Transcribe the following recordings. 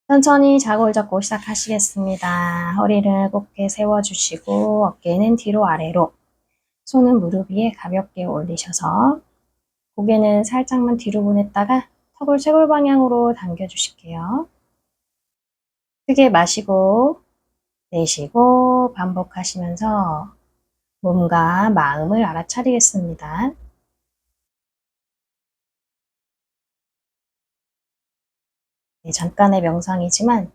천천히 자골 잡고 시작하시겠습니다. 허리를 곧게 세워주시고 어깨는 뒤로 아래로, 손은 무릎 위에 가볍게 올리셔서 고개는 살짝만 뒤로 보냈다가 턱을 쇄골 방향으로 당겨주실게요. 크게 마시고 내쉬고 반복하시면서 몸과 마음을 알아차리겠습니다. 네, 잠깐의 명상이지만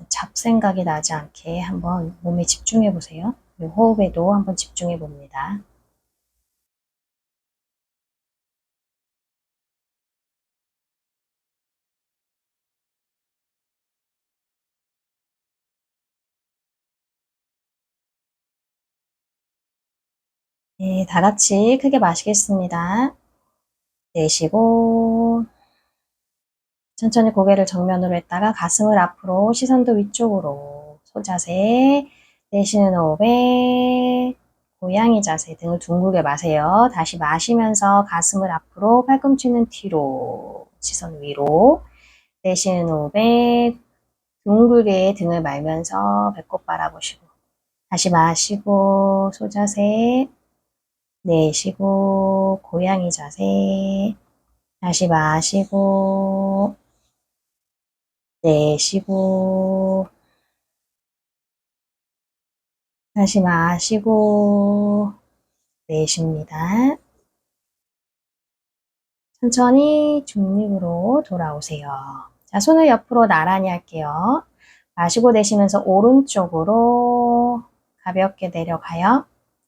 잡생각이 나지 않게 한번 몸에 집중해 보세요. 호흡에도 한번 집중해 봅니다. 네, 다 같이 크게 마시겠습니다. 내쉬고 천천히 고개를 정면으로 했다가 가슴을 앞으로, 시선도 위쪽으로, 소자세. 내쉬는 호흡에 고양이 자세, 등을 둥글게 마세요. 다시 마시면서 가슴을 앞으로, 팔꿈치는 뒤로, 시선 위로. 내쉬는 호흡에 둥글게 등을 말면서 배꼽 바라보시고, 다시 마시고 소자세. 내쉬고 고양이 자세. 다시 마시고 내쉬고 다시 마시고 내쉽니다. 천천히 중립으로 돌아오세요. 자, 손을 옆으로 나란히 할게요. 마시고 내쉬면서 오른쪽으로 가볍게 내려가요.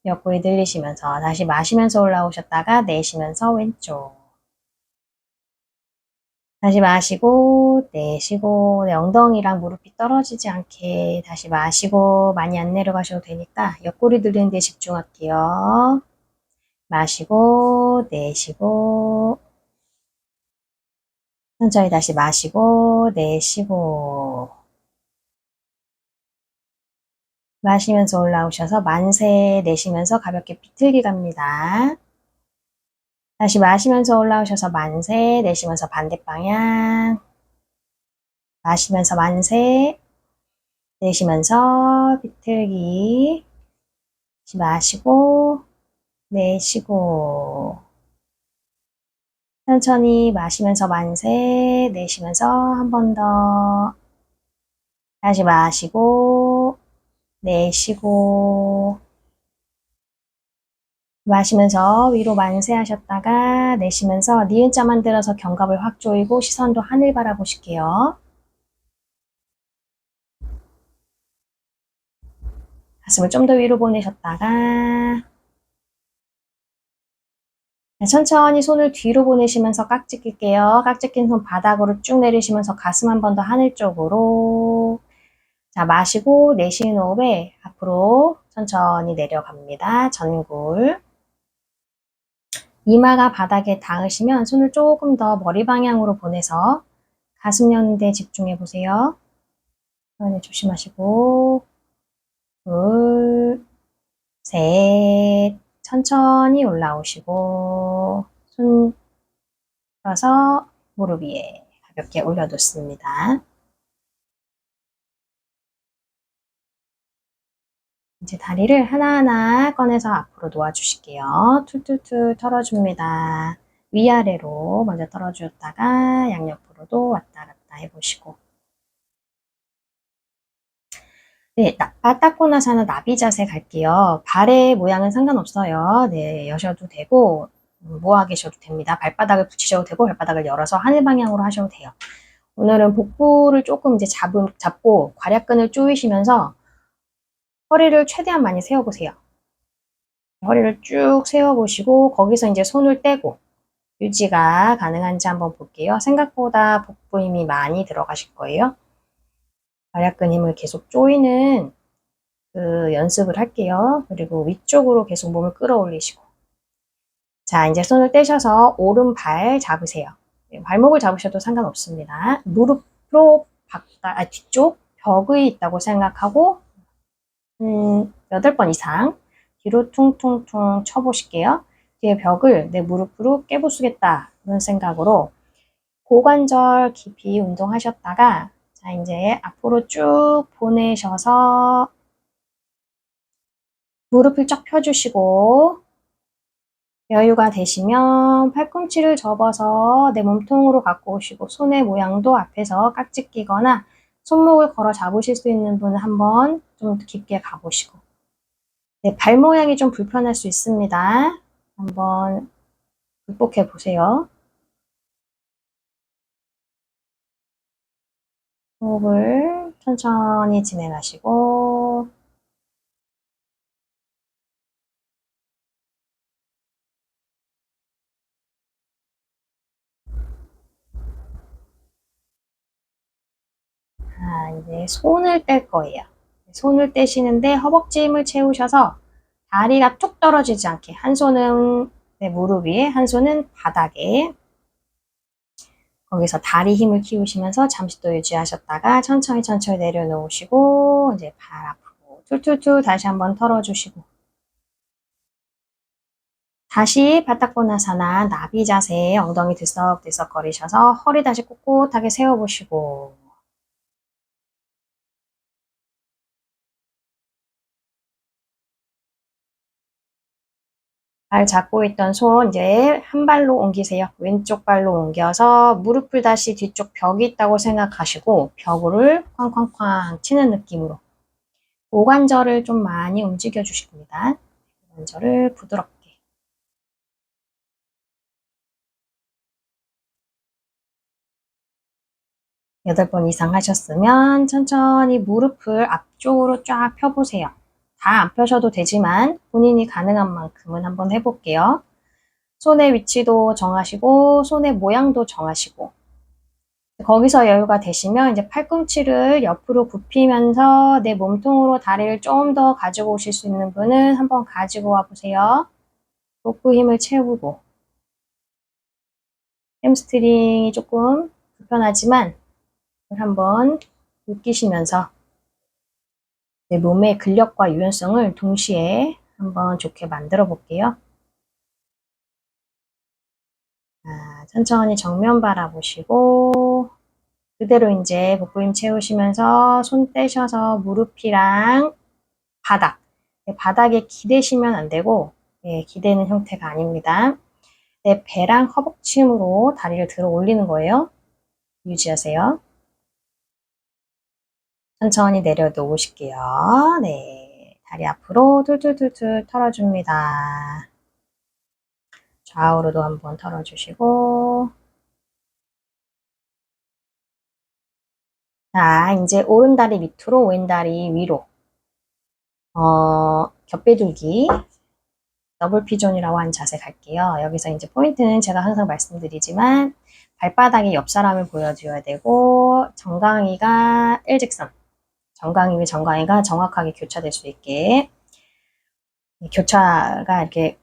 옆구리 늘리시면서 다시 마시면서 올라오셨다가 내쉬면서 왼쪽. 다시 마시고 내쉬고, 엉덩이랑 무릎이 떨어지지 않게 다시 마시고, 많이 안 내려가셔도 되니까 옆구리 들리는 데 집중할게요. 마시고 내쉬고, 천천히 다시 마시고 내쉬고, 마시면서 올라오셔서 만세. 내쉬면서 가볍게 비틀기 갑니다. 다시 마시면서 올라오셔서 만세. 내쉬면서 반대 방향. 마시면서 만세. 내쉬면서 비틀기. 다시 마시고 내쉬고, 천천히 마시면서 만세. 내쉬면서 한 번 더. 다시 마시고 내쉬고, 마시면서 위로 만세 하셨다가 내쉬면서 니은자 만들어서 견갑을 확 조이고 시선도 하늘 바라보실게요. 가슴을 좀 더 위로 보내셨다가 천천히 손을 뒤로 보내시면서 깍지 낄게요. 깍지 낀 손 바닥으로 쭉 내리시면서 가슴 한 번 더 하늘 쪽으로. 자, 마시고 내쉬는 호흡에 앞으로 천천히 내려갑니다. 전굴. 이마가 바닥에 닿으시면 손을 조금 더 머리 방향으로 보내서 가슴 여는 데 집중해 보세요. 조심하시고, 둘, 셋. 천천히 올라오시고, 손 들어서 무릎 위에 가볍게 올려놓습니다. 이제 다리를 하나하나 꺼내서 앞으로 놓아주실게요. 툴툴툴 털어줍니다. 위아래로 먼저 떨어주었다가 양옆으로도 왔다 갔다 해보시고. 네, 바 닦고 나서는 나비 자세 갈게요. 발의 모양은 상관없어요. 네, 여셔도 되고 모아 계셔도 됩니다. 발바닥을 붙이셔도 되고 발바닥을 열어서 하늘 방향으로 하셔도 돼요. 오늘은 복부를 조금 이제 잡고 괄약근을 조이시면서 허리를 최대한 많이 세워보세요. 허리를 쭉 세워보시고 거기서 이제 손을 떼고 유지가 가능한지 한번 볼게요. 생각보다 복부 힘이 많이 들어가실 거예요. 괄약근 힘을 계속 조이는 그 연습을 할게요. 그리고 위쪽으로 계속 몸을 끌어올리시고. 자, 이제 손을 떼셔서 오른발 잡으세요. 발목을 잡으셔도 상관없습니다. 무릎으로 뒤쪽 벽이 있다고 생각하고 8번 이상 뒤로 퉁퉁퉁 쳐보실게요. 뒤에 벽을 내 무릎으로 깨부수겠다 이런 생각으로 고관절 깊이 운동하셨다가 자 이제 앞으로 쭉 보내셔서 무릎을 쫙 펴주시고 여유가 되시면 팔꿈치를 접어서 내 몸통으로 갖고 오시고 손의 모양도 앞에서 깍지 끼거나 손목을 걸어 잡으실 수 있는 분은 한번 좀 깊게 가보시고 네, 발 모양이 좀 불편할 수 있습니다. 한번 극복해 보세요. 호흡을 천천히 진행하시고 이제 손을 뗄 거예요. 손을 떼시는데 허벅지 힘을 채우셔서 다리가 툭 떨어지지 않게 한 손은 네, 무릎 위에 한 손은 바닥에 거기서 다리 힘을 키우시면서 잠시 또 유지하셨다가 천천히 내려놓으시고 이제 발 앞으로 툴툴툴 다시 한번 털어주시고 다시 바닥권하사나 나비 자세에 엉덩이 들썩들썩 거리셔서 허리 다시 꼿꼿하게 세워보시고 발 잡고 있던 손 이제 한 발로 옮기세요. 왼쪽 발로 옮겨서 무릎을 다시 뒤쪽 벽이 있다고 생각하시고 벽을 쾅쾅쾅 치는 느낌으로 고관절을 좀 많이 움직여 주십니다. 고관절을 부드럽게 8번 이상 하셨으면 천천히 무릎을 앞쪽으로 쫙 펴보세요. 다 안 펴셔도 되지만 본인이 가능한 만큼은 한번 해볼게요. 손의 위치도 정하시고 손의 모양도 정하시고 거기서 여유가 되시면 이제 팔꿈치를 옆으로 굽히면서 내 몸통으로 다리를 좀 더 가지고 오실 수 있는 분은 한번 가지고 와 보세요. 복부 힘을 채우고 햄스트링이 조금 불편하지만 한번 느끼시면서 내 몸의 근력과 유연성을 동시에 한번 좋게 만들어 볼게요. 천천히 정면 바라보시고 그대로 이제 복부 힘 채우시면서 손 떼셔서 무릎이랑 바닥 바닥에 기대시면 안 되고 기대는 형태가 아닙니다. 내 배랑 허벅지 힘으로 다리를 들어 올리는 거예요. 유지하세요. 천천히 내려놓으실게요. 네, 다리 앞으로 툴툴툴툴 털어줍니다. 좌우로도 한번 털어주시고 자, 이제 오른다리 밑으로 왼다리 위로 겹배들기 더블 피존이라고 하는 자세 갈게요. 여기서 이제 포인트는 제가 항상 말씀드리지만 발바닥이 옆 사람을 보여줘야 되고 정강이가 일직선 정강이와 정강이가 정확하게 교차될 수 있게 교차가 이렇게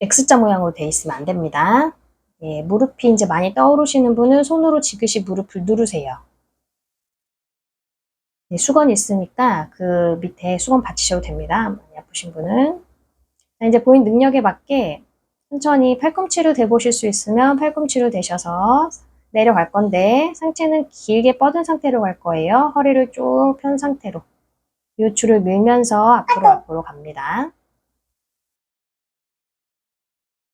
X자 모양으로 돼 있으면 안 됩니다. 예, 무릎이 이제 많이 떠오르시는 분은 손으로 지그시 무릎을 누르세요. 예, 수건 있으니까 그 밑에 수건 받치셔도 됩니다. 많이 아프신 분은. 자, 이제 본인 능력에 맞게 천천히 팔꿈치를 대보실 수 있으면 팔꿈치를 대셔서 내려갈 건데 상체는 길게 뻗은 상태로 갈 거예요. 허리를 쭉 편 상태로 요추를 밀면서 앞으로 갑니다.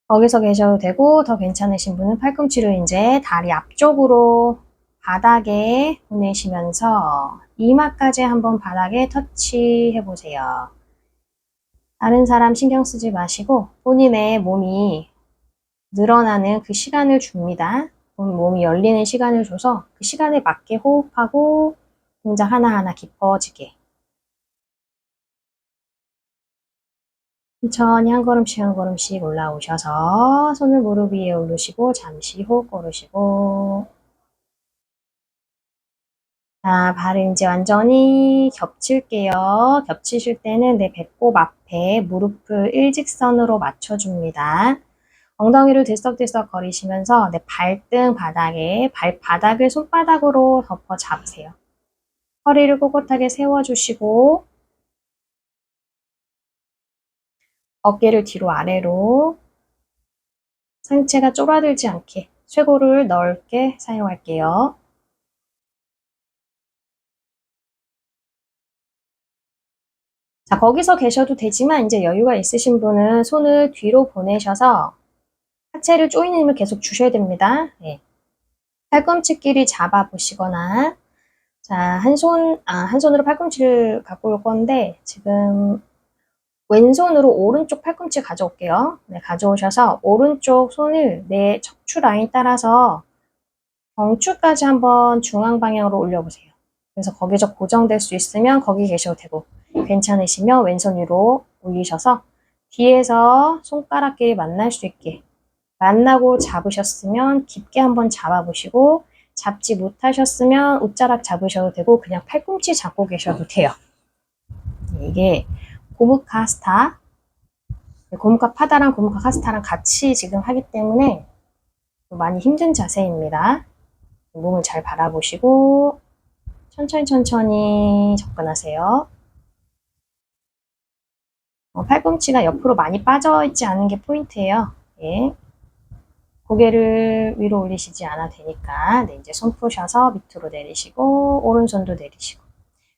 거기서 계셔도 되고 더 괜찮으신 분은 팔꿈치를 이제 다리 앞쪽으로 바닥에 보내시면서 이마까지 한번 바닥에 터치해 보세요. 다른 사람 신경 쓰지 마시고 본인의 몸이 늘어나는 그 시간을 줍니다. 몸이 열리는 시간을 줘서 그 시간에 맞게 호흡하고 동작 하나하나 깊어지게 천천히 한 걸음씩 올라오셔서 손을 무릎 위에 올리시고 잠시 호흡 고르시고 자, 발을 이제 완전히 겹칠게요. 겹치실 때는 내 배꼽 앞에 무릎을 일직선으로 맞춰줍니다. 엉덩이를 들썩들썩 거리시면서 내 발등 바닥에 발바닥을 손바닥으로 덮어 잡으세요. 허리를 꼿꼿하게 세워주시고 어깨를 뒤로 아래로 상체가 좁아들지 않게 쇄골을 넓게 사용할게요. 자, 거기서 계셔도 되지만 이제 여유가 있으신 분은 손을 뒤로 보내셔서 하체를 조이는 힘을 계속 주셔야 됩니다. 네. 팔꿈치끼리 잡아보시거나, 자, 한 손으로 팔꿈치를 갖고 올 건데, 지금 왼손으로 오른쪽 팔꿈치 가져올게요. 네, 가져오셔서 오른쪽 손을 내 척추 라인 따라서 경추까지 한번 중앙 방향으로 올려보세요. 그래서 거기서 고정될 수 있으면 거기 계셔도 되고, 괜찮으시면 왼손 위로 올리셔서 뒤에서 손가락끼리 만날 수 있게 만나고 잡으셨으면 깊게 한번 잡아보시고, 잡지 못하셨으면 옷자락 잡으셔도 되고 그냥 팔꿈치 잡고 계셔도 돼요. 이게 고무카스타, 고무카 파다랑 고무카 카스타랑 같이 지금 하기 때문에 많이 힘든 자세입니다. 몸을 잘 바라보시고 천천히 접근하세요. 팔꿈치가 옆으로 많이 빠져있지 않은 게 포인트예요. 예. 고개를 위로 올리시지 않아도 되니까, 네, 이제 손 푸셔서 밑으로 내리시고 오른손도 내리시고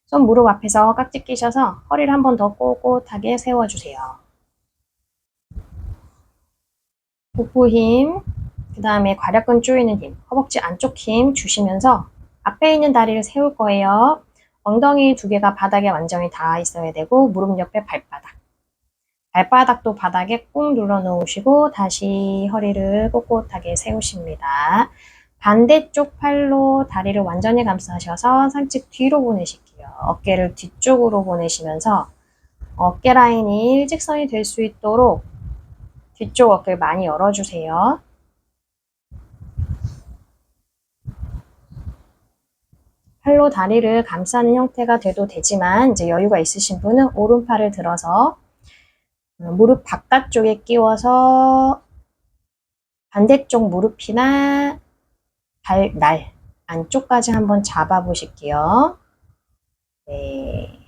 손 무릎 앞에서 깍지 끼셔서 허리를 한 번 더 꼿꼿하게 세워주세요. 복부 힘, 그 다음에 괄약근 조이는 힘, 허벅지 안쪽 힘 주시면서 앞에 있는 다리를 세울 거예요. 엉덩이 두 개가 바닥에 완전히 닿아 있어야 되고 무릎 옆에 발바닥. 발바닥도 바닥에 꾹 눌러 놓으시고 다시 허리를 꼿꼿하게 세우십니다. 반대쪽 팔로 다리를 완전히 감싸셔서 상체 뒤로 보내실게요. 어깨를 뒤쪽으로 보내시면서 어깨 라인이 일직선이 될 수 있도록 뒤쪽 어깨를 많이 열어주세요. 팔로 다리를 감싸는 형태가 돼도 되지만 이제 여유가 있으신 분은 오른팔을 들어서 무릎 바깥쪽에 끼워서 반대쪽 무릎이나 날 안쪽까지 한번 잡아보실게요. 네.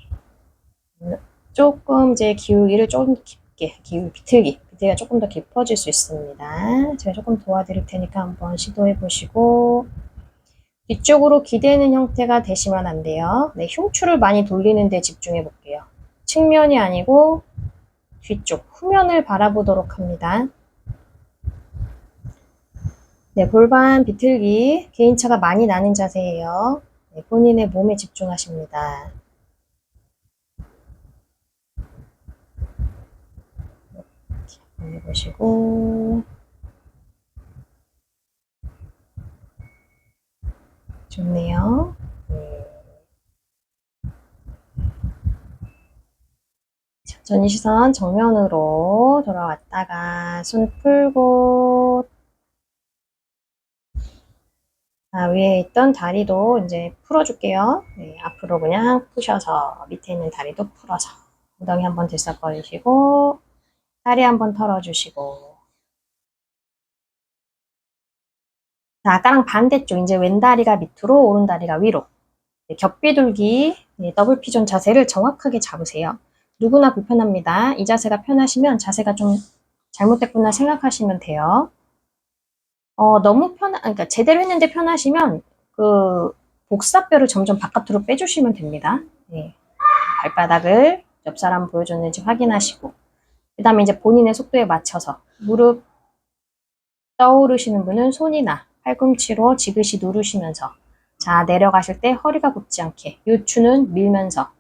조금 이제 기울기를 좀 깊게, 비틀기가 조금 더 깊어질 수 있습니다. 제가 조금 도와드릴 테니까 한번 시도해 보시고, 뒤쪽으로 기대는 형태가 되시면 안 돼요. 네, 흉추를 많이 돌리는 데 집중해 볼게요. 측면이 아니고 뒤쪽, 후면을 바라보도록 합니다. 네, 골반 비틀기, 개인차가 많이 나는 자세예요. 네, 본인의 몸에 집중하십니다. 이렇게 보시고 좋네요. 네. 전이 시선 정면으로 돌아왔다가 손 풀고 위에 있던 다리도 이제 풀어줄게요. 네, 앞으로 그냥 푸셔서 밑에 있는 다리도 풀어서 엉덩이 한번 들썩거리시고 다리 한번 털어주시고 자, 아까랑 반대쪽 이제 왼다리가 밑으로 오른다리가 위로 네, 겹비둘기 네, 더블 피존 자세를 정확하게 잡으세요. 누구나 불편합니다. 이 자세가 편하시면 자세가 좀 잘못됐구나 생각하시면 돼요. 너무 그러니까 제대로 했는데 편하시면 그 복사뼈를 점점 바깥으로 빼주시면 됩니다. 네. 발바닥을 옆 사람 보여줬는지 확인하시고 그 다음에 이제 본인의 속도에 맞춰서 무릎 떠오르시는 분은 손이나 팔꿈치로 지그시 누르시면서 자 내려가실 때 허리가 굽지 않게 요추는 밀면서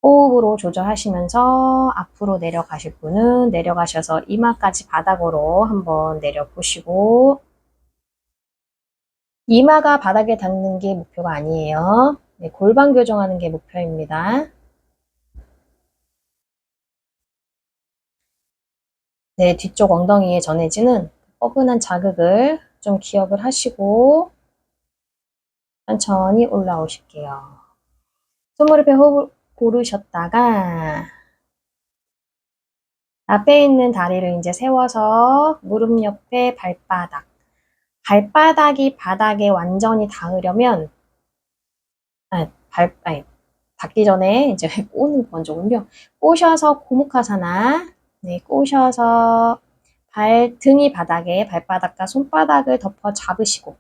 호흡으로 조절하시면서 앞으로 내려가실 분은 내려가셔서 이마까지 바닥으로 한번 내려보시고 이마가 바닥에 닿는 게 목표가 아니에요. 네, 골반 교정하는 게 목표입니다. 네, 뒤쪽 엉덩이에 전해지는 뻐근한 자극을 좀 기억을 하시고 천천히 올라오실게요. 손무릎에 호흡을 고르셨다가 앞에 있는 다리를 이제 세워서 무릎 옆에 발바닥이 바닥에 완전히 닿으려면 닿기 전에 이제 꼬는 먼저군요. 꼬셔서 고무카사나 네, 꼬셔서 등이 바닥에 발바닥과 손바닥을 덮어 잡으시고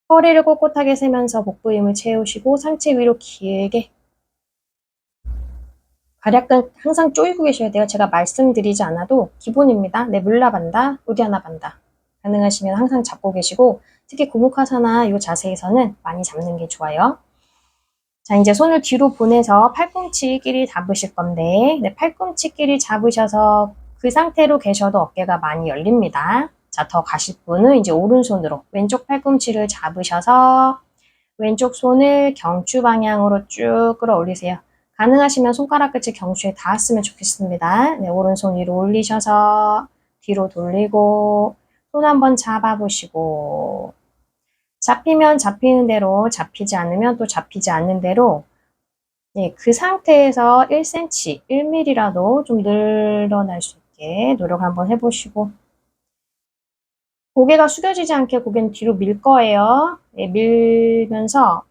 허리를 꼿꼿하게 세면서 복부 힘을 채우시고 상체 위로 길게 가략근 항상 조이고 계셔야 돼요. 제가 말씀드리지 않아도 기본입니다. 네, 물라반다, 우디아나반다. 가능하시면 항상 잡고 계시고 특히 고무카사나 이 자세에서는 많이 잡는 게 좋아요. 자, 이제 손을 뒤로 보내서 팔꿈치끼리 잡으실 건데 네, 팔꿈치끼리 잡으셔서 그 상태로 계셔도 어깨가 많이 열립니다. 자, 더 가실 분은 이제 오른손으로 왼쪽 팔꿈치를 잡으셔서 왼쪽 손을 경추 방향으로 쭉 끌어올리세요. 가능하시면 손가락 끝이 경추에 닿았으면 좋겠습니다. 네, 오른손 위로 올리셔서 뒤로 돌리고 손 한번 잡아보시고 잡히면 잡히는 대로 잡히지 않으면 또 잡히지 않는 대로 네, 그 상태에서 1cm, 1mm라도 좀 늘어날 수 있게 노력 한번 해보시고 고개가 숙여지지 않게 고개는 뒤로 밀 거예요. 네, 밀면서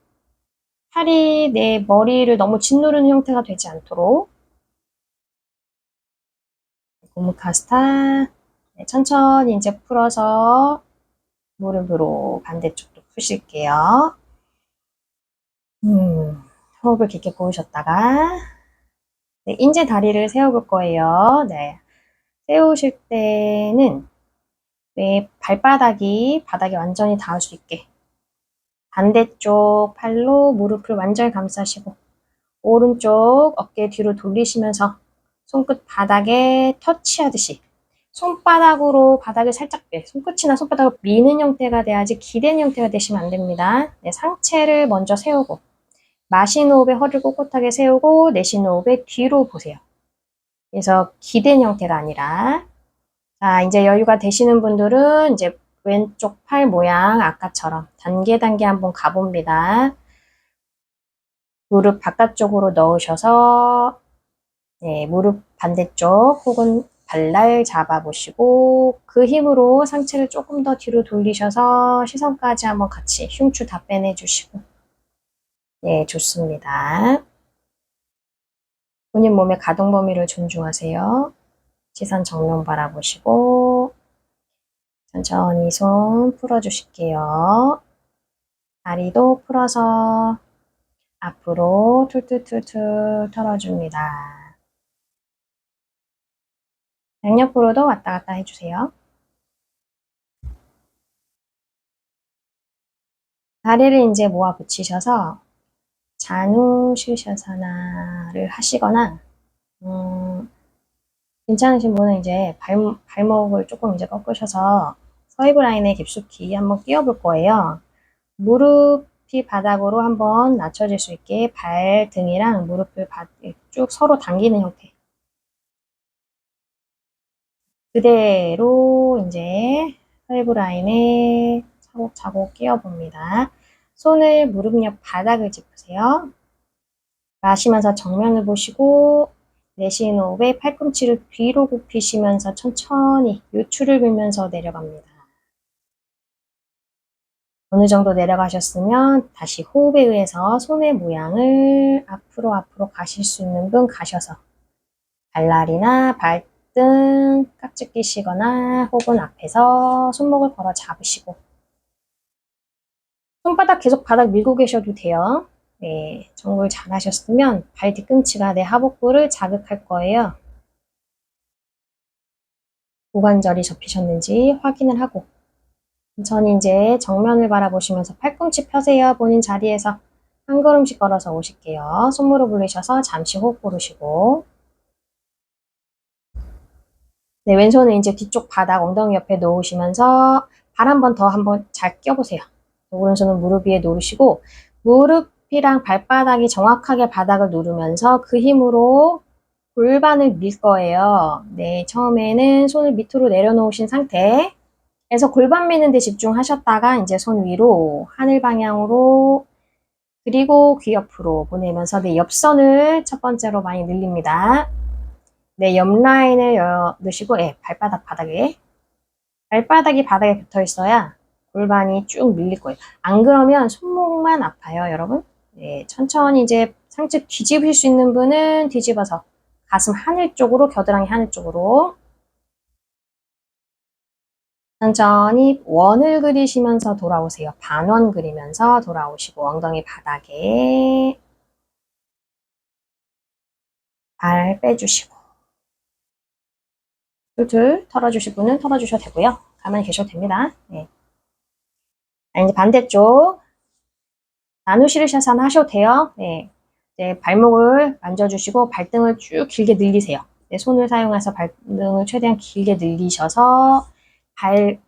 팔이 내 머리를 너무 짓누르는 형태가 되지 않도록 고무카스타 네, 천천히 이제 풀어서 무릎으로 반대쪽도 푸실게요. 호흡을 깊게 고으셨다가 네, 이제 다리를 세워볼 거예요. 네, 세우실 때는 네, 발바닥이 바닥에 완전히 닿을 수 있게 반대쪽 팔로 무릎을 완전히 감싸시고 오른쪽 어깨 뒤로 돌리시면서 손끝 바닥에 터치하듯이 손바닥으로 바닥을 살짝 손끝이나 손바닥을 미는 형태가 돼야지 기댄 형태가 되시면 안 됩니다. 네, 상체를 먼저 세우고 마시는 호흡에 허리를 꼿꼿하게 세우고 내쉬는 호흡에 뒤로 보세요. 그래서 기댄 형태가 아니라 자, 이제 여유가 되시는 분들은 이제 왼쪽 팔 모양 아까처럼 단계 한번 가봅니다. 무릎 바깥쪽으로 넣으셔서 네, 무릎 반대쪽 혹은 발날 잡아보시고 그 힘으로 상체를 조금 더 뒤로 돌리셔서 시선까지 한번 같이 흉추 다 빼내주시고 네, 좋습니다. 본인 몸의 가동 범위를 존중하세요. 시선 정면 바라보시고 천천히 손 풀어주실게요. 다리도 풀어서 앞으로 툴툴툴툴 털어줍니다. 양옆으로도 왔다 갔다 해주세요. 다리를 이제 모아 붙이셔서 잔우 시르샤사나를 하시거나 괜찮으신 분은 이제 발목을 조금 이제 꺾으셔서 서이브 라인에 깊숙이 한번 끼워볼 거예요. 무릎이 바닥으로 한번 낮춰질 수 있게 발등이랑 무릎을 쭉 서로 당기는 형태. 그대로 이제 서이브 라인에 차곡차곡 끼워봅니다. 손을 무릎 옆 바닥을 짚으세요. 마시면서 정면을 보시고 내쉬는 호흡에 팔꿈치를 뒤로 굽히시면서 천천히 요추를 밀면서 내려갑니다. 어느 정도 내려가셨으면 다시 호흡에 의해서 손의 모양을 앞으로 가실 수 있는 분 가셔서 발날이나 발등 깍지 끼시거나 혹은 앞에서 손목을 걸어 잡으시고 손바닥 계속 바닥 밀고 계셔도 돼요. 네, 정글 잘 하셨으면 발 뒤꿈치가 내 하복부를 자극할 거예요. 고관절이 접히셨는지 확인을 하고 천천히 이제 정면을 바라보시면서 팔꿈치 펴세요. 본인 자리에서 한 걸음씩 걸어서 오실게요. 손무릎 올리셔서 잠시 호흡 고르시고 네, 왼손은 이제 뒤쪽 바닥 엉덩이 옆에 놓으시면서 발 한 번 더 한번 잘 껴보세요. 오른손은 무릎 위에 놓으시고 무릎이랑 발바닥이 정확하게 바닥을 누르면서 그 힘으로 골반을 밀 거예요. 네, 처음에는 손을 밑으로 내려놓으신 상태에서 골반 미는 데 집중하셨다가 이제 손 위로 하늘 방향으로 그리고 귀 옆으로 보내면서 네, 옆선을 첫 번째로 많이 늘립니다. 네, 옆 라인을 넣으시고 발바닥 바닥에 발바닥이 바닥에 붙어 있어야 골반이 쭉 밀릴 거예요. 안 그러면 손목만 아파요, 여러분. 네, 천천히 이제 상체 뒤집으실 수 있는 분은 뒤집어서 가슴 하늘 쪽으로, 겨드랑이 하늘 쪽으로 천천히 원을 그리시면서 돌아오세요. 반원 그리면서 돌아오시고 엉덩이 바닥에 발 빼주시고 툴툴 털어주실 분은 털어주셔도 되고요. 가만히 계셔도 됩니다. 네. 이제 반대쪽 나누시르샤산 하셔도 돼요. 네. 이제 발목을 만져주시고 발등을 쭉 길게 늘리세요. 네, 손을 사용해서 발등을 최대한 길게 늘리셔서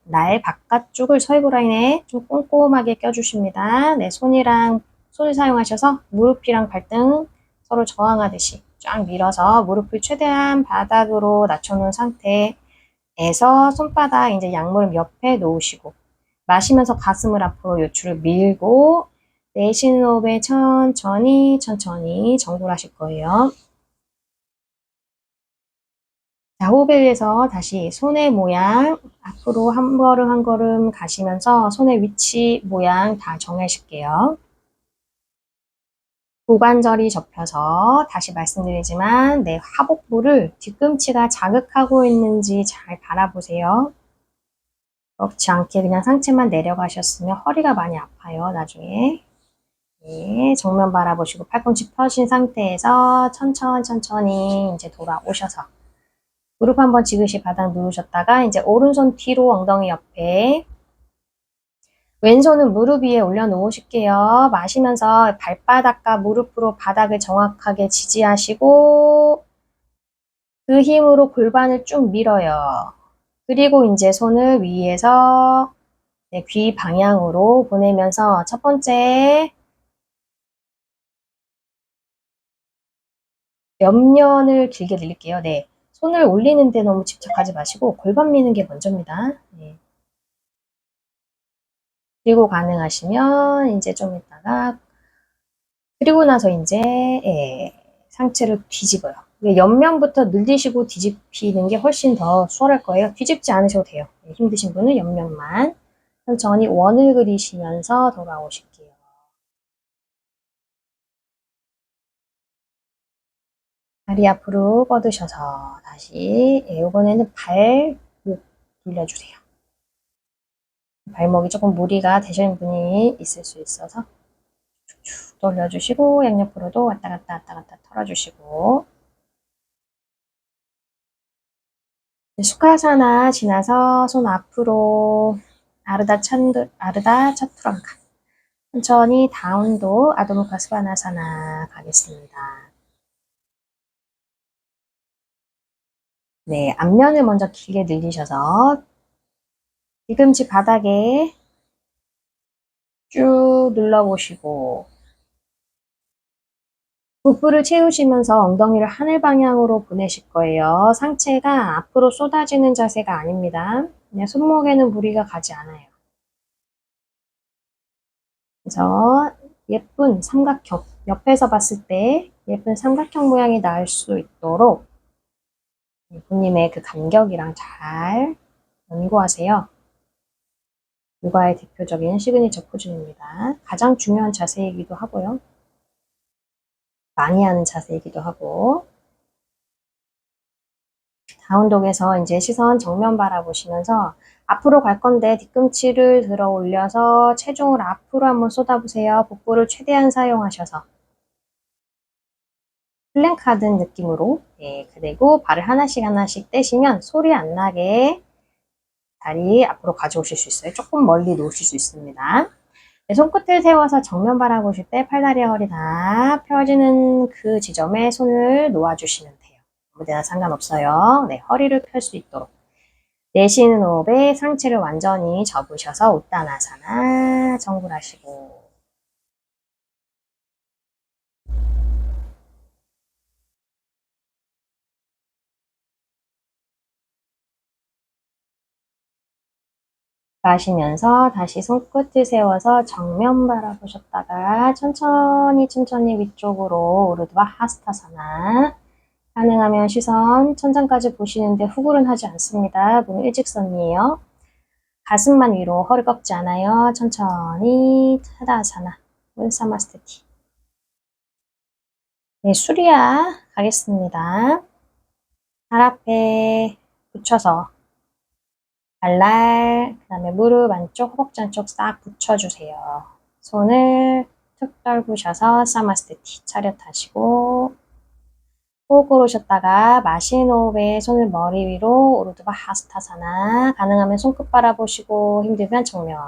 날 바깥쪽을 서이브 라인에 좀 꼼꼼하게 껴주십니다. 네, 손을 사용하셔서 무릎이랑 발등 서로 저항하듯이 쫙 밀어서 무릎을 최대한 바닥으로 낮춰놓은 상태에서 손바닥 이제 양무릎 옆에 놓으시고 마시면서 가슴을 앞으로 요추를 밀고 내쉬는 호흡에 천천히 정굴하실 거예요. 자, 호흡에 의해서 다시 손의 모양 앞으로 한 걸음 한 걸음 가시면서 손의 위치 모양 다 정하실게요. 고관절이 접혀서 다시 말씀드리지만 내 하복부를 뒤꿈치가 자극하고 있는지 잘 바라보세요. 그렇지 않게 그냥 상체만 내려가셨으면 허리가 많이 아파요, 나중에. 네, 정면 바라보시고 팔꿈치 펴신 상태에서 천천히 이제 돌아오셔서 무릎 한번 지그시 바닥 누르셨다가 이제 오른손 뒤로 엉덩이 옆에 왼손은 무릎 위에 올려놓으실게요. 마시면서 발바닥과 무릎으로 바닥을 정확하게 지지하시고 그 힘으로 골반을 쭉 밀어요. 그리고 이제 손을 위에서 귀 방향으로 보내면서 첫 번째 옆면을 길게 늘릴게요. 네. 손을 올리는데 너무 집착하지 마시고 골반 미는 게 먼저입니다. 네. 그리고 가능하시면 이제 좀 있다가 그리고 나서 이제 상체를 뒤집어요. 옆면부터 늘리시고 뒤집히는 게 훨씬 더 수월할 거예요. 뒤집지 않으셔도 돼요. 힘드신 분은 옆면만 천천히 원을 그리시면서 돌아오실게요. 다리 앞으로 뻗으셔서 다시 이번에는 발목 돌려주세요. 발목이 조금 무리가 되시는 분이 있을 수 있어서 쭉 돌려주시고 양옆으로도 왔다 갔다 털어주시고 수카사나 지나서 손 앞으로 아르다 차투랑가 천천히 다운도 아도무카 스바나사나 가겠습니다. 네, 앞면을 먼저 길게 늘리셔서 뒤꿈치 바닥에 쭉 눌러보시고 복부를 채우시면서 엉덩이를 하늘 방향으로 보내실 거예요. 상체가 앞으로 쏟아지는 자세가 아닙니다. 그냥 손목에는 무리가 가지 않아요. 그래서 예쁜 삼각형, 옆에서 봤을 때 예쁜 삼각형 모양이 나올 수 있도록 본인의 그 간격이랑 잘 연구하세요. 요가의 대표적인 시그니처 포즈입니다. 가장 중요한 자세이기도 하고요. 많이 하는 자세이기도 하고 다운독에서 이제 시선 정면 바라보시면서 앞으로 갈 건데 뒤꿈치를 들어 올려서 체중을 앞으로 한번 쏟아보세요. 복부를 최대한 사용하셔서 플랭크 하는 느낌으로 그리고 발을 하나씩 떼시면 소리 안 나게 다리 앞으로 가져오실 수 있어요. 조금 멀리 놓으실 수 있습니다. 네, 손끝을 세워서 정면 바라보실 때 팔다리 허리 다 펴지는 그 지점에 손을 놓아주시면 돼요. 아무데나 상관없어요. 네, 허리를 펼 수 있도록. 내쉬는 호흡에 상체를 완전히 접으셔서 우따나사나 정굴하시고 마시면서 다시 손끝을 세워서 정면 바라보셨다가 천천히 위쪽으로 우르드바 하스타사나 가능하면 시선 천장까지 보시는데 후굴은 하지 않습니다. 몸 일직선이에요. 가슴만 위로 허리 꺾지 않아요. 천천히 타다아사나 문사마스테티 네, 수리야 가겠습니다. 발 앞에 붙여서 발날, 그 다음에 무릎 안쪽, 허벅지 안쪽 싹 붙여주세요. 손을 툭 떨구셔서 사마스테티 차렷하시고 호흡을 오셨다가 마신 호흡에 손을 머리 위로 오르드바 하스타사나 가능하면 손끝 바라보시고 힘들면 정면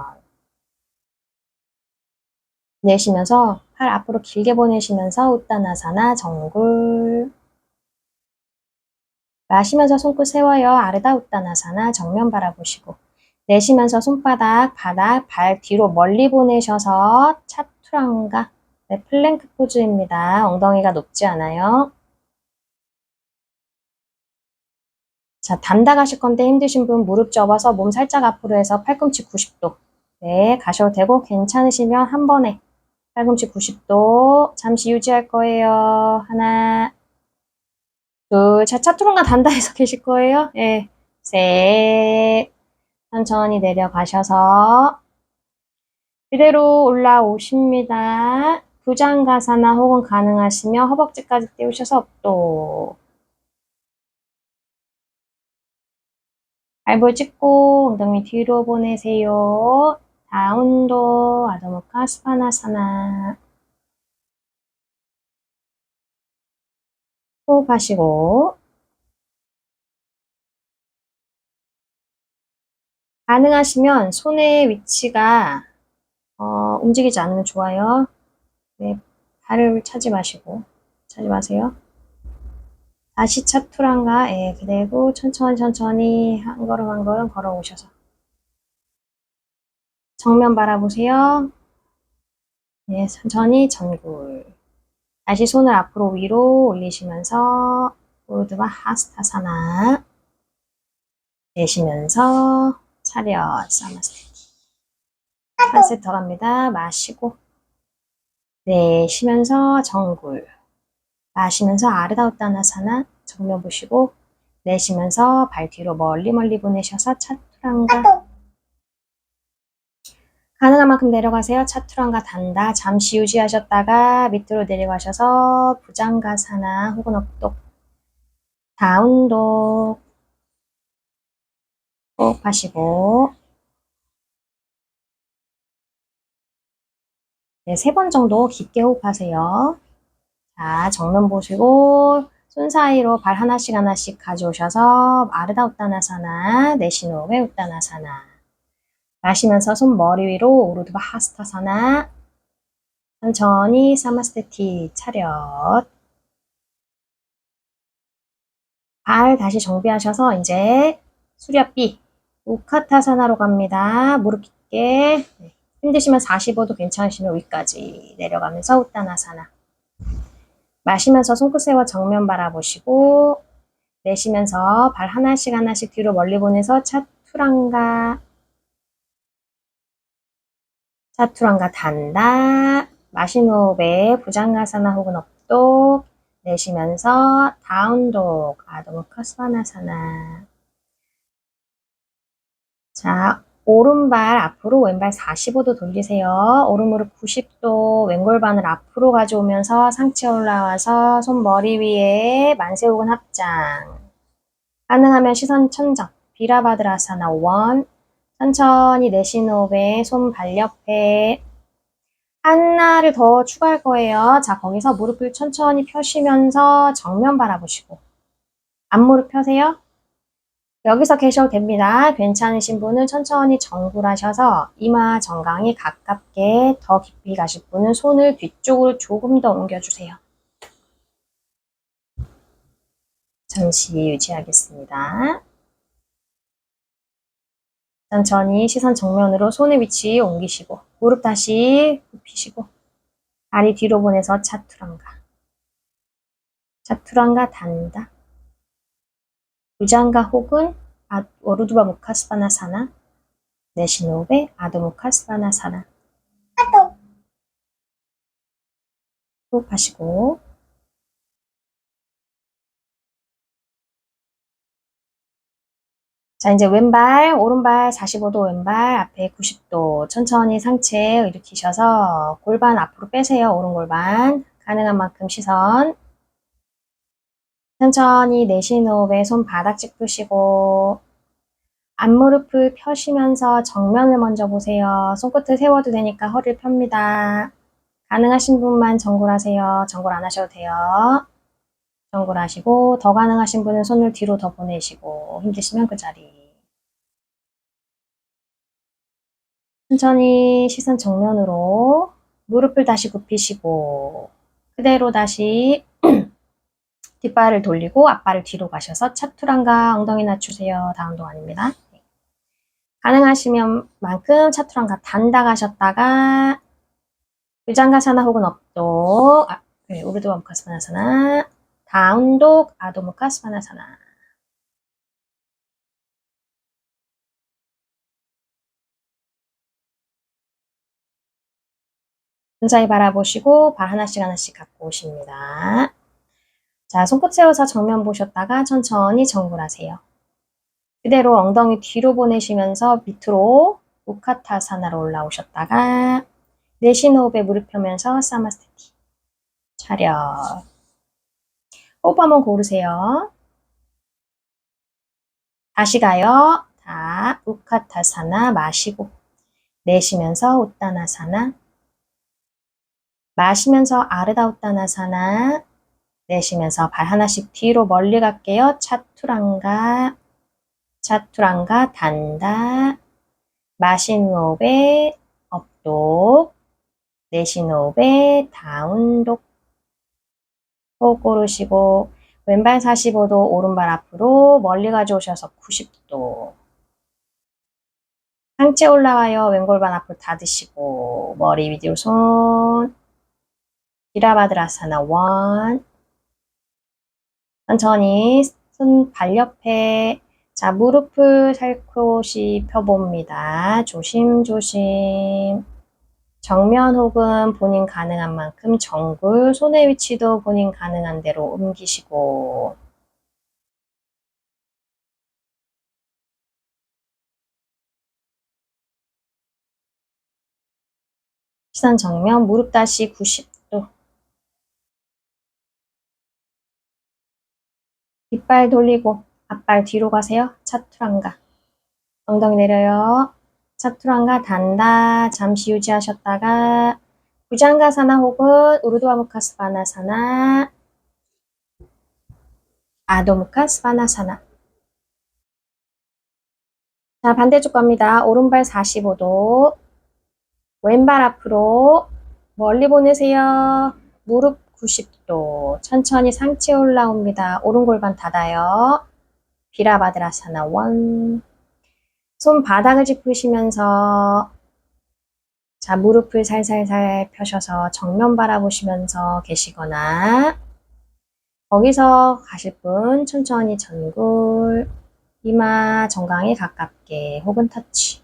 내쉬면서 팔 앞으로 길게 보내시면서 우따나사나 정굴 마시면서 손끝 세워요. 아르다 우따나사나 정면 바라보시고 내쉬면서 손바닥, 바닥, 발 뒤로 멀리 보내셔서 차투랑가 네, 플랭크 포즈입니다. 엉덩이가 높지 않아요. 자, 단다 가실 건데 힘드신 분 무릎 접어서 몸 살짝 앞으로 해서 팔꿈치 90도. 네, 가셔도 되고 괜찮으시면 한 번에 팔꿈치 90도 잠시 유지할 거예요. 하나, 둘, 자, 차투른가 단다해서 계실 거예요. 네, 셋, 천천히 내려가셔서 그대로 올라오십니다. 부장가사나 혹은 가능하시면 허벅지까지 띄우셔서 업도. 발볼 찍고 엉덩이 뒤로 보내세요. 다운도 아도무카 스파나사나 호흡하시고 가능하시면 손의 위치가 움직이지 않으면 좋아요. 네, 발을 차지 마세요. 다시 차투랑가 그대로 천천히 한 걸음 한 걸음 걸어오셔서 정면 바라보세요. 네, 천천히 전굴. 다시 손을 앞으로 위로 올리시면서 우르드바 하스타사나 내쉬면서 차렷 사마스테티. 한 세트 더 갑니다. 마시고 내쉬면서 정굴. 마시면서 아르다우따나사나 정면 보시고 내쉬면서 발 뒤로 멀리 보내셔서 차투랑가 가능한 만큼 내려가세요. 차투랑가 단다. 잠시 유지하셨다가 밑으로 내려가셔서 부장가사나 혹은 업독 다운독 호흡하시고 네, 3번 정도 깊게 호흡하세요. 자, 정면 보시고 손 사이로 발 하나씩 가져오셔서 아르다 우따나사나 내쉬는 호흡에 우따나사나 마시면서 손 머리 위로 오르드바 하스타사나 천천히 사마스테티 차렷 발 다시 정비하셔서 이제 수렵비 우카타사나로 갑니다. 무릎 깊게 네. 힘드시면 45도 괜찮으시면 위까지 내려가면서 우따나사나 마시면서 손끝 세워 정면 바라보시고 내쉬면서 발 하나씩 뒤로 멀리 보내서 차투랑가 단다 마신 호흡에 부장가사나 혹은 업독 내쉬면서 다운독 아도무카 스바나사나 자 오른발 앞으로 왼발 45도 돌리세요. 오른무릎 90도 왼골반을 앞으로 가져오면서 상체 올라와서 손 머리 위에 만세 혹은 합장 가능하면 시선 천정 비라바드라사나 1 천천히 내쉬는 호흡에 손 발 옆에 하나를 더 추가할 거예요. 자 거기서 무릎을 천천히 펴시면서 정면 바라보시고 앞무릎 펴세요. 여기서 계셔도 됩니다. 괜찮으신 분은 천천히 정굴하셔서 이마 정강이 가깝게 더 깊이 가실 분은 손을 뒤쪽으로 조금 더 옮겨주세요. 잠시 유지하겠습니다. 천천히 시선 정면으로 손의 위치 옮기시고 무릎 다시 굽히시고 다리 뒤로 보내서 차투랑가 단다. 부장가 혹은 오르두바 무카스바나사나 내쉬는 호흡에 아도무카스바나사나 호흡하시고 자 이제 왼발 오른발 45도 왼발 앞에 90도 천천히 상체 일으키셔서 골반 앞으로 빼세요. 오른 골반 가능한 만큼 시선 천천히 내쉬는 호흡에 손 바닥 짚으시고 앞무릎을 펴시면서 정면을 먼저 보세요. 손끝을 세워도 되니까 허리를 펴니다. 가능하신 분만 정굴하세요. 정굴 안 하셔도 돼요. 정굴하시고 더 가능하신 분은 손을 뒤로 더 보내시고 힘드시면 그 자리. 천천히 시선 정면으로 무릎을 다시 굽히시고 그대로 다시 뒷발을 돌리고 앞발을 뒤로 가셔서 차투랑가 엉덩이 낮추세요. 다음 동안입니다. 가능하시면 만큼 차투랑가 단다 가셨다가 유장가사나 혹은 업독, 우르드와 무카스바나사나, 다운독, 아도무카스바나사나. 눈사이 바라보시고 발 하나씩 하나씩 갖고 오십니다. 자, 손끝 세워서 정면 보셨다가 천천히 정굴하세요. 그대로 엉덩이 뒤로 보내시면서 밑으로 우카타사나로 올라오셨다가 내쉬는 호흡에 무릎 펴면서 사마스테티. 차렷. 호흡 한번 고르세요. 다시 가요. 자, 우카타사나 마시고 내쉬면서 우따나사나 마시면서 아르다 우따나사나 내쉬면서 발 하나씩 뒤로 멀리 갈게요. 차투랑가 차투랑가 단다 마시는 호흡에 업독 내쉬는 호흡에 다운독 호흡 고르시고 왼발 45도 오른발 앞으로 멀리 가져오셔서 90도 상체 올라와요. 왼골반 앞으로 닫으시고 머리 위로 손 비라바드라사나 원 천천히 손 발 옆에 자 무릎을 살포시 펴봅니다. 조심조심 정면 혹은 본인 가능한 만큼 정굴 손의 위치도 본인 가능한 대로 옮기시고 시선 정면 무릎 다시 90도 뒷발 돌리고 앞발 뒤로 가세요. 차투랑가 엉덩이 내려요. 차투랑가 단다 잠시 유지하셨다가 부장가사나 혹은 우르드와무카스바나사나 아도무카스바나사나 자 반대쪽 갑니다. 오른발 45도 왼발 앞으로 멀리 보내세요. 무릎 90도 천천히 상체 올라옵니다. 오른 골반 닫아요. 비라바드라사나 원 손바닥을 짚으시면서 자 무릎을 살살살 펴셔서 정면 바라보시면서 계시거나 거기서 가실 분 천천히 전굴 이마 정강에 가깝게 혹은 터치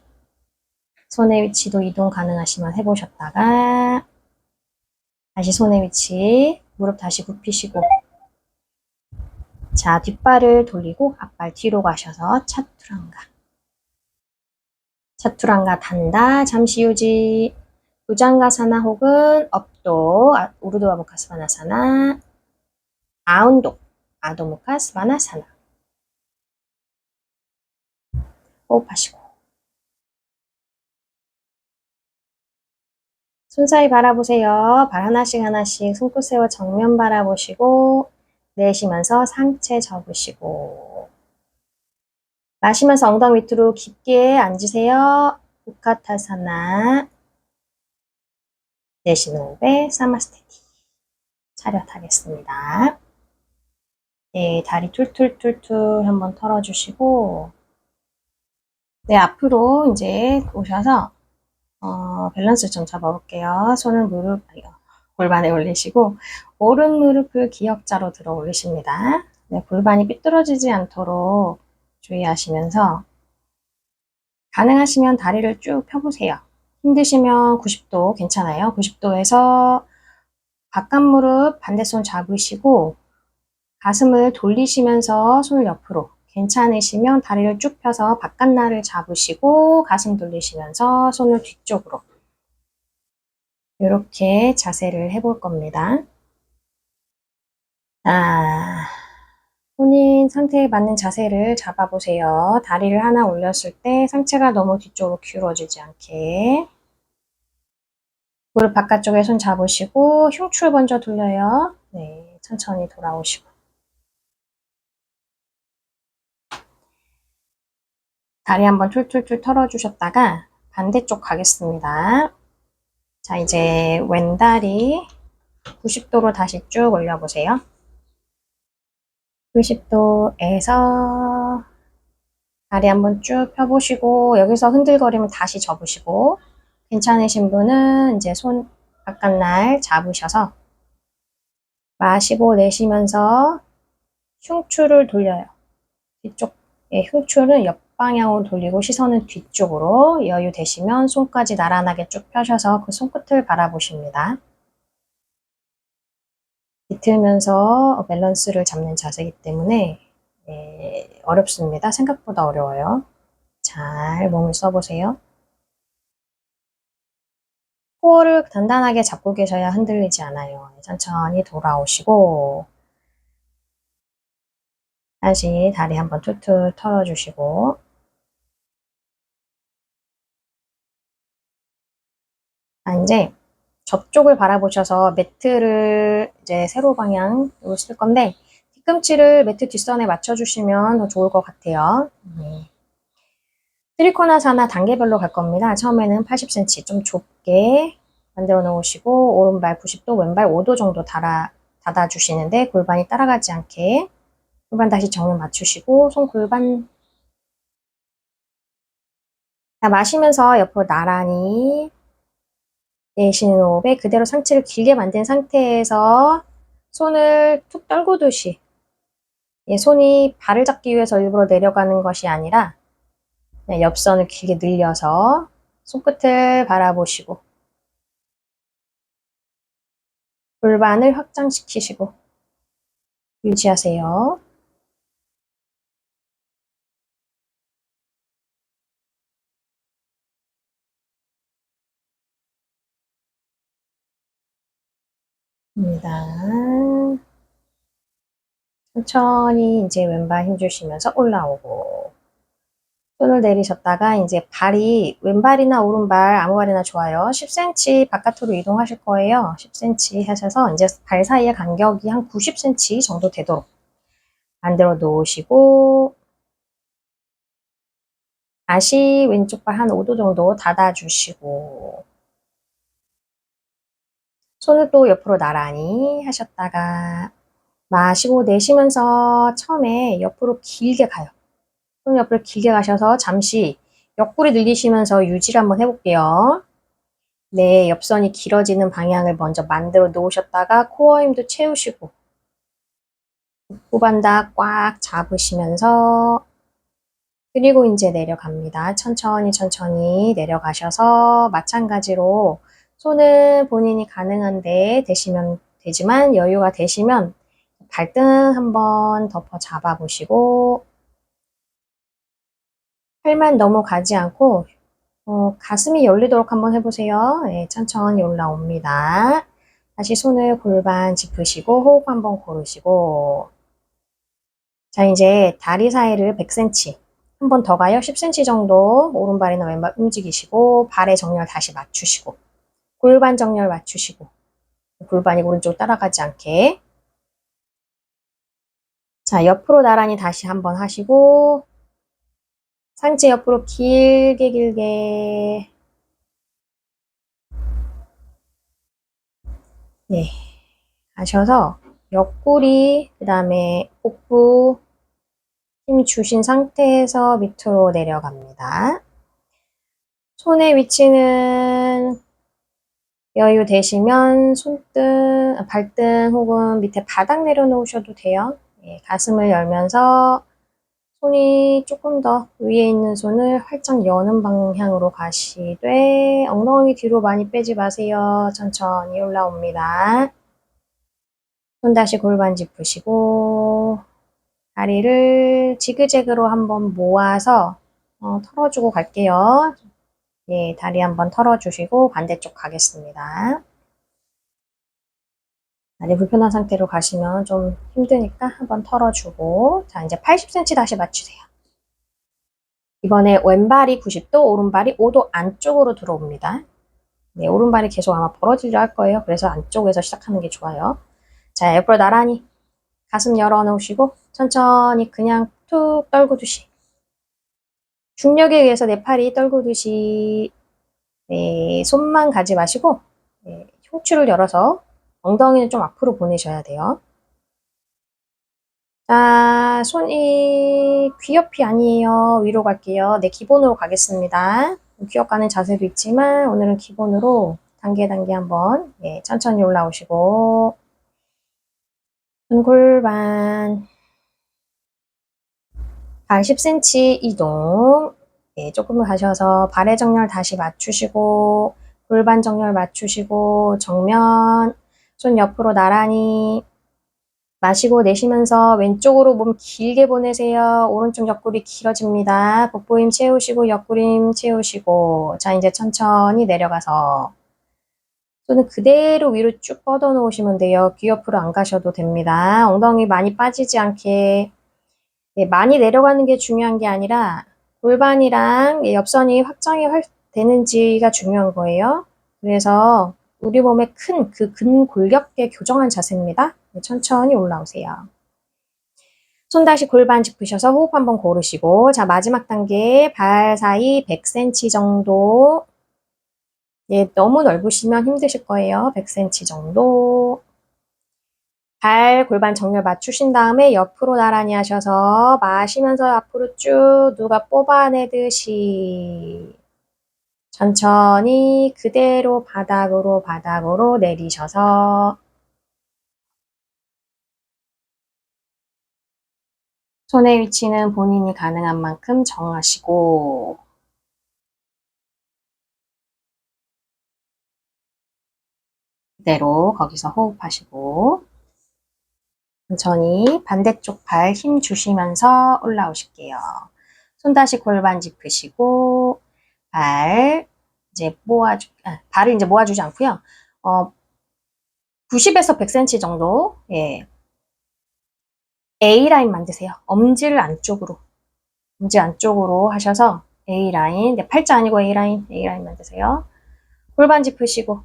손의 위치도 이동 가능하시면 해보셨다가 다시 손의 위치 무릎 다시 굽히시고 자 뒷발을 돌리고 앞발 뒤로 가셔서 차투랑가 차투랑가 단다 잠시 유지 부장가사나 혹은 업도 우르드와무카스바나사나 아운독 아도무카스바나사나 호흡하시고 손 사이 바라보세요. 발 하나씩 하나씩 손끝 세워 정면 바라보시고 내쉬면서 상체 접으시고 마시면서 엉덩이 밑으로 깊게 앉으세요. 우카타사나 내쉬는 호흡에 사마스테티 차렷하겠습니다. 네, 다리 툴툴툴툴 한번 털어주시고 네, 앞으로 이제 오셔서 밸런스 좀 잡아볼게요. 손을 골반에 올리시고 오른 무릎을 기역자로 들어 올리십니다. 네, 골반이 삐뚤어지지 않도록 주의하시면서 가능하시면 다리를 쭉 펴보세요. 힘드시면 90도 괜찮아요. 90도에서 바깥 무릎 반대손 잡으시고 가슴을 돌리시면서 손을 옆으로 괜찮으시면 다리를 쭉 펴서 바깥날을 잡으시고 가슴 돌리시면서 손을 뒤쪽으로 이렇게 자세를 해볼 겁니다. 자, 본인 상태에 맞는 자세를 잡아보세요. 다리를 하나 올렸을 때 상체가 너무 뒤쪽으로 기울어지지 않게. 무릎 바깥쪽에 손 잡으시고 흉추 먼저 돌려요. 네, 천천히 돌아오시고. 다리 한번 툴툴툴 털어주셨다가 반대쪽 가겠습니다. 자, 이제 왼다리 90도로 다시 쭉 올려보세요. 90도에서 다리 한번 쭉 펴보시고 여기서 흔들거리면 다시 접으시고 괜찮으신 분은 이제 손 바깥날 잡으셔서 마시고 내쉬면서 흉추를 돌려요. 뒤쪽의 흉추를 옆방향으로 돌리고 시선은 뒤쪽으로 여유 되시면 손까지 나란하게 쭉 펴셔서 그 손끝을 바라보십니다. 비틀면서 밸런스를 잡는 자세이기 때문에 어렵습니다. 생각보다 어려워요. 잘 몸을 써보세요. 코어를 단단하게 잡고 계셔야 흔들리지 않아요. 천천히 돌아오시고 다시 다리 한번 툴툴 털어주시고 이제 저쪽을 바라보셔서 매트를 이제 세로 방향으로 쓸 건데 뒤꿈치를 매트 뒷선에 맞춰주시면 더 좋을 것 같아요. 트리코나사나 단계별로 갈 겁니다. 처음에는 80cm 좀 좁게 만들어 놓으시고 오른발 90도, 왼발 5도 정도 닫아주시는데 골반이 따라가지 않게 골반 다시 정면 맞추시고 손 골반 마시면서 옆으로 나란히 내쉬는 호흡에 그대로 상체를 길게 만든 상태에서 손을 툭 떨구듯이 손이 발을 잡기 위해서 일부러 내려가는 것이 아니라 그냥 옆선을 길게 늘려서 손끝을 바라보시고 골반을 확장시키시고 유지하세요. 입니다. 천천히 이제 왼발 힘주시면서 올라오고 손을 내리셨다가 이제 발이 왼발이나 오른발 아무 발이나 좋아요. 10cm 바깥으로 이동하실 거예요. 10cm 하셔서 이제 발 사이의 간격이 한 90cm 정도 되도록 만들어 놓으시고 다시 왼쪽 발 한 5도 정도 닫아주시고 손을 또 옆으로 나란히 하셨다가 마시고 내쉬면서 처음에 옆으로 길게 가요. 손 옆으로 길게 가셔서 잠시 옆구리 늘리시면서 유지를 한번 해볼게요. 네, 옆선이 길어지는 방향을 먼저 만들어 놓으셨다가 코어 힘도 채우시고 후반다 꽉 잡으시면서 그리고 이제 내려갑니다. 천천히 천천히 내려가셔서 마찬가지로 손은 본인이 가능한데 되시면 되지만 여유가 되시면 발등 한번 덮어 잡아 보시고 팔만 넘어가지 않고 가슴이 열리도록 한번 해보세요. 네, 천천히 올라옵니다. 다시 손을 골반 짚으시고 호흡 한번 고르시고 자 이제 다리 사이를 100cm 한 번 더 가요. 10cm 정도 오른발이나 왼발 움직이시고 발의 정렬 다시 맞추시고 골반 정렬 맞추시고 골반이 오른쪽 따라가지 않게 자 옆으로 나란히 다시 한번 하시고 상체 옆으로 길게 길게 네 하셔서 옆구리 그 다음에 복부 힘 주신 상태에서 밑으로 내려갑니다. 손의 위치는 여유 되시면 손등, 발등 혹은 밑에 바닥 내려놓으셔도 돼요. 예, 가슴을 열면서 손이 조금 더 위에 있는 손을 활짝 여는 방향으로 가시되 엉덩이 뒤로 많이 빼지 마세요. 천천히 올라옵니다. 손 다시 골반 짚으시고 다리를 지그재그로 한번 모아서 털어주고 갈게요. 예, 다리 한번 털어주시고 반대쪽 가겠습니다. 다리 불편한 상태로 가시면 좀 힘드니까 한번 털어주고, 자, 이제 80cm 다시 맞추세요. 이번에 왼발이 90도, 오른발이 5도 안쪽으로 들어옵니다. 네, 오른발이 계속 아마 벌어지려 할 거예요. 그래서 안쪽에서 시작하는 게 좋아요. 자, 옆으로 나란히 가슴 열어놓으시고 천천히 그냥 툭 떨구듯이 중력에 의해서 내 팔이 떨구듯이 네, 손만 가지 마시고 네, 흉추를 열어서 엉덩이는 좀 앞으로 보내셔야 돼요. 자, 손이 귀 옆이 아니에요. 위로 갈게요. 네, 기본으로 가겠습니다. 귀 옆 가는 자세도 있지만 오늘은 기본으로 단계 한번 네, 천천히 올라오시고 골반 발 10cm 이동 네, 조금 가셔서 발의 정렬 다시 맞추시고 골반 정렬 맞추시고 정면 손 옆으로 나란히 마시고 내쉬면서 왼쪽으로 몸 길게 보내세요. 오른쪽 옆구리 길어집니다. 복부 힘 채우시고 옆구리 힘 채우시고 자 이제 천천히 내려가서 손은 그대로 위로 쭉 뻗어 놓으시면 돼요. 귀 옆으로 안 가셔도 됩니다. 엉덩이 많이 빠지지 않게 네, 많이 내려가는 게 중요한 게 아니라 골반이랑 옆선이 확장이 되는지가 중요한 거예요. 그래서 우리 몸의 큰 그 근골격계 교정한 자세입니다. 네, 천천히 올라오세요. 손 다시 골반 짚으셔서 호흡 한번 고르시고 자 마지막 단계 발 사이 100cm 정도 예, 너무 넓으시면 힘드실 거예요. 100cm 정도 발 골반 정렬 맞추신 다음에 옆으로 나란히 하셔서 마시면서 앞으로 쭉 누가 뽑아내듯이 천천히 그대로 바닥으로 내리셔서 손의 위치는 본인이 가능한 만큼 정하시고 그대로 거기서 호흡하시고 천천히 반대쪽 발 힘 주시면서 올라오실게요. 손 다시 골반 짚으시고 발을 이제 모아주지 않고요. 90에서 100cm 정도 예, A라인 만드세요. 엄지 안쪽으로 하셔서 A라인, 네, 팔자 아니고 A라인 만드세요. 골반 짚으시고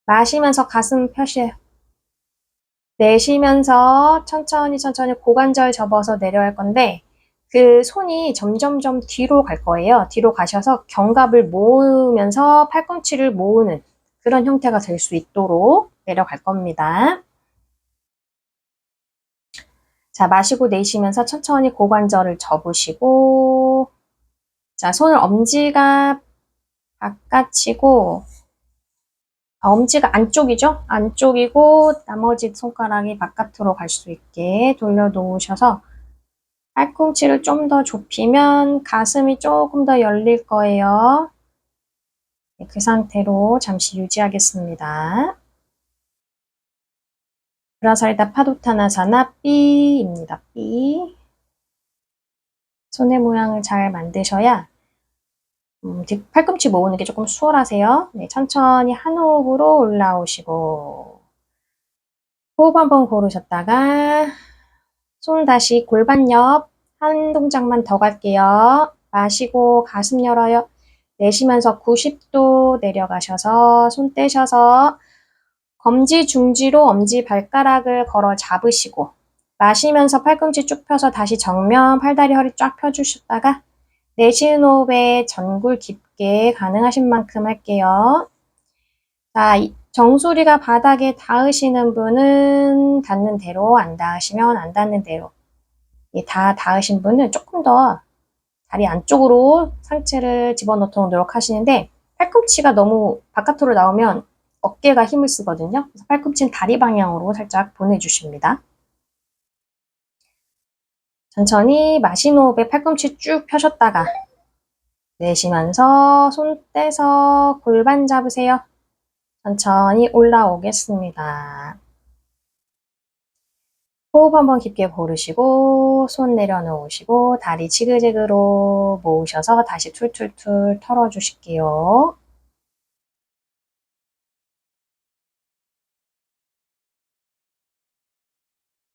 마시면서 가슴 펴셔요. 내쉬면서 천천히 고관절 접어서 내려갈 건데 그 손이 점점점 뒤로 갈 거예요. 뒤로 가셔서 견갑을 모으면서 팔꿈치를 모으는 그런 형태가 될 수 있도록 내려갈 겁니다. 자, 마시고 내쉬면서 천천히 고관절을 접으시고 자, 손을 엄지가 바깥이고 엄지가 안쪽이죠? 안쪽이고 나머지 손가락이 바깥으로 갈 수 있게 돌려놓으셔서 팔꿈치를 좀 더 좁히면 가슴이 조금 더 열릴 거예요. 네, 그 상태로 잠시 유지하겠습니다. 브라살다 파도타나사나 B입니다. B. 손의 모양을 잘 만드셔야 팔꿈치 모으는 게 조금 수월하세요. 네, 천천히 한 호흡으로 올라오시고 호흡 한번 고르셨다가 손 다시 골반 옆 한 동작만 더 갈게요. 마시고 가슴 열어요. 내쉬면서 90도 내려가셔서 손 떼셔서 검지 중지로 엄지 발가락을 걸어 잡으시고 마시면서 팔꿈치 쭉 펴서 다시 정면 팔다리 허리 쫙 펴주셨다가 내쉬는 호흡에 전굴 깊게 가능하신 만큼 할게요. 자, 정수리가 바닥에 닿으시는 분은 닿는 대로, 안 닿으시면 안 닿는 대로. 다 닿으신 분은 조금 더 다리 안쪽으로 상체를 집어넣도록 노력하시는데 팔꿈치가 너무 바깥으로 나오면 어깨가 힘을 쓰거든요. 그래서 팔꿈치는 다리 방향으로 살짝 보내주십니다. 천천히 마신 호흡에 팔꿈치 쭉 펴셨다가 내쉬면서 손 떼서 골반 잡으세요. 천천히 올라오겠습니다. 호흡 한번 깊게 고르시고 손 내려놓으시고 다리 지그재그로 모으셔서 다시 툴툴툴 털어주실게요.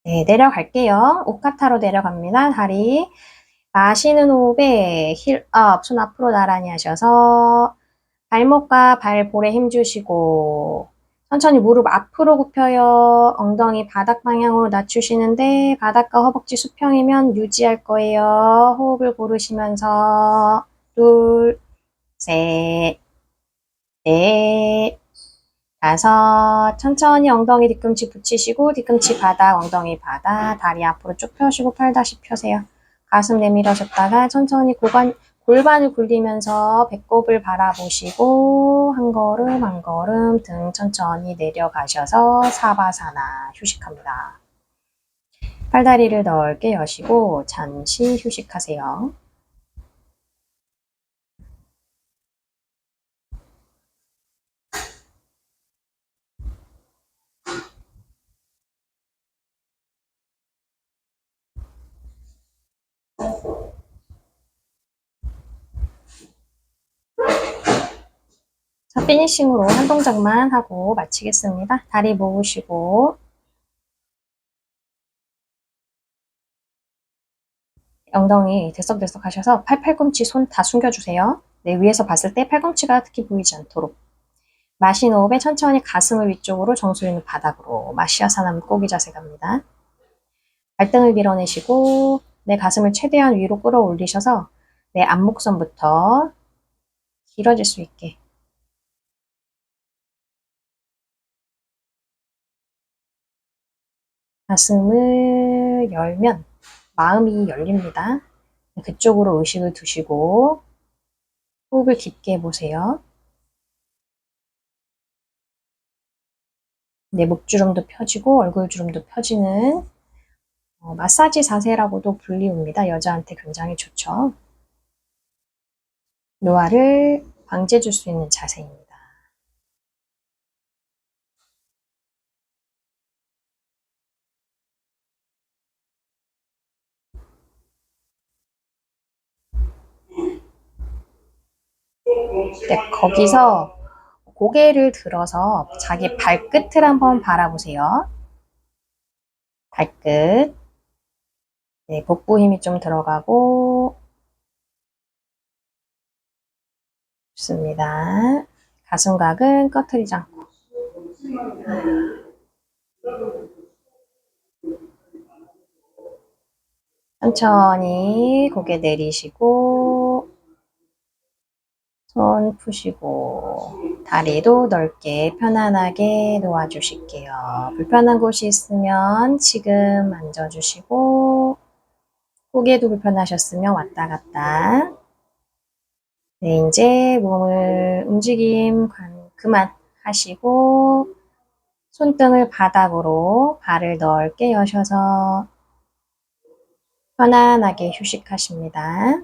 네, 내려갈게요. 오카타로 내려갑니다. 다리. 마시는 호흡에 힐업, 손 앞으로 나란히 하셔서 발목과 발볼에 힘 주시고 천천히 무릎 앞으로 굽혀요. 엉덩이 바닥 방향으로 낮추시는데 바닥과 허벅지 수평이면 유지할 거예요. 호흡을 고르시면서 둘, 셋, 넷, 다섯, 천천히 엉덩이 뒤꿈치 붙이시고 뒤꿈치 바닥, 엉덩이 바닥, 다리 앞으로 쭉 펴시고 팔 다시 펴세요. 가슴 내밀어줬다가 천천히 골반을 굴리면서 배꼽을 바라보시고 한 걸음 한 걸음 등 천천히 내려가셔서 사바사나 휴식합니다. 팔다리를 넓게 여시고 잠시 휴식하세요. 자, 피니싱으로 한 동작만 하고 마치겠습니다. 다리 모으시고 엉덩이 들썩들썩 하셔서 팔꿈치 손 다 숨겨주세요. 네, 위에서 봤을 때 팔꿈치가 특히 보이지 않도록. 마신 호흡에 천천히 가슴을 위쪽으로 정수리는 바닥으로 마시아사나 물고기 자세 갑니다. 발등을 밀어내시고 내 가슴을 최대한 위로 끌어올리셔서 내 앞목선부터 길어질 수 있게 가슴을 열면 마음이 열립니다. 그쪽으로 의식을 두시고 호흡을 깊게 해보세요. 내 목주름도 펴지고 얼굴주름도 펴지는 마사지 자세라고도 불리웁니다. 여자한테 굉장히 좋죠. 노화를 방지해 줄 수 있는 자세입니다. 네, 거기서 고개를 들어서 자기 발끝을 한번 바라보세요. 발끝. 네, 복부 힘이 좀 들어가고 좋습니다. 가슴각은 꺼트리지 않고 천천히 고개 내리시고 손 푸시고 다리도 넓게 편안하게 놓아주실게요. 불편한 곳이 있으면 지금 만져주시고 고개도 불편하셨으면 왔다 갔다. 네, 이제 몸을 움직임 그만 하시고 손등을 바닥으로 발을 넓게 여셔서 편안하게 휴식하십니다.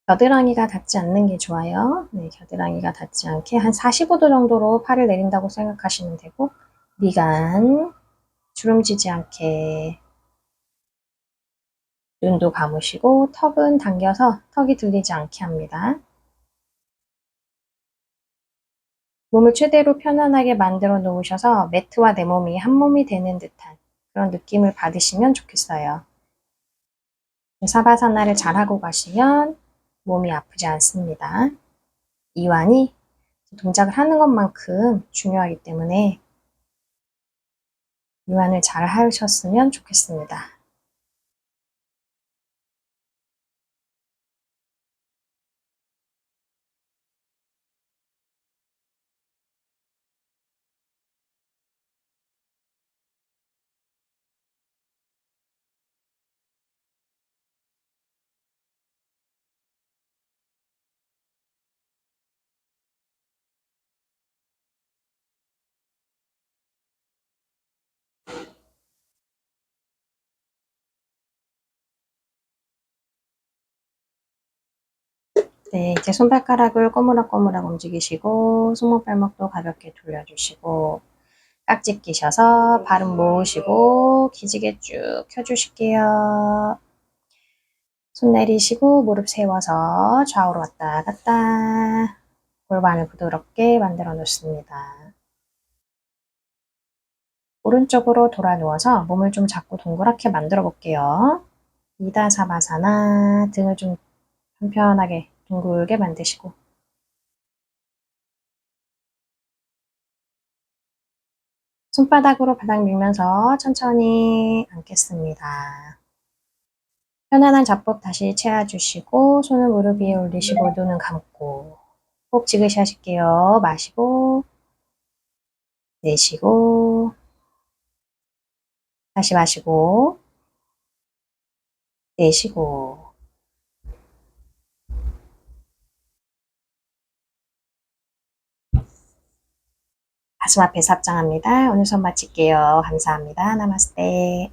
겨드랑이가 닿지 않는 게 좋아요. 네, 겨드랑이가 닿지 않게 한 45도 정도로 팔을 내린다고 생각하시면 되고 미간 주름지지 않게 눈도 감으시고 턱은 당겨서 턱이 들리지 않게 합니다. 몸을 최대로 편안하게 만들어 놓으셔서 매트와 내 몸이 한 몸이 되는 듯한 그런 느낌을 받으시면 좋겠어요. 사바사나를 잘하고 가시면 몸이 아프지 않습니다. 이완이 동작을 하는 것만큼 중요하기 때문에 이완을 잘 하셨으면 좋겠습니다. 네, 이제 손발가락을 꼬무락꼬무락 움직이시고 손목 발목도 가볍게 돌려주시고 깍지 끼셔서 발음 모으시고 기지개 쭉 펴주실게요. 손 내리시고 무릎 세워서 좌우로 왔다 갔다 골반을 부드럽게 만들어 놓습니다. 오른쪽으로 돌아 누워서 몸을 좀 자꾸 동그랗게 만들어 볼게요. 이다사바사나 등을 좀 편편하게 둥글게 만드시고 손바닥으로 바닥 밀면서 천천히 앉겠습니다. 편안한 잡법 다시 채워주시고 손을 무릎 위에 올리시고 눈은 감고 호흡 지그시 하실게요. 마시고 내쉬고 다시 마시고 내쉬고 가슴 앞에서 합장합니다. 오늘 수업 마칠게요. 감사합니다. 나마스테.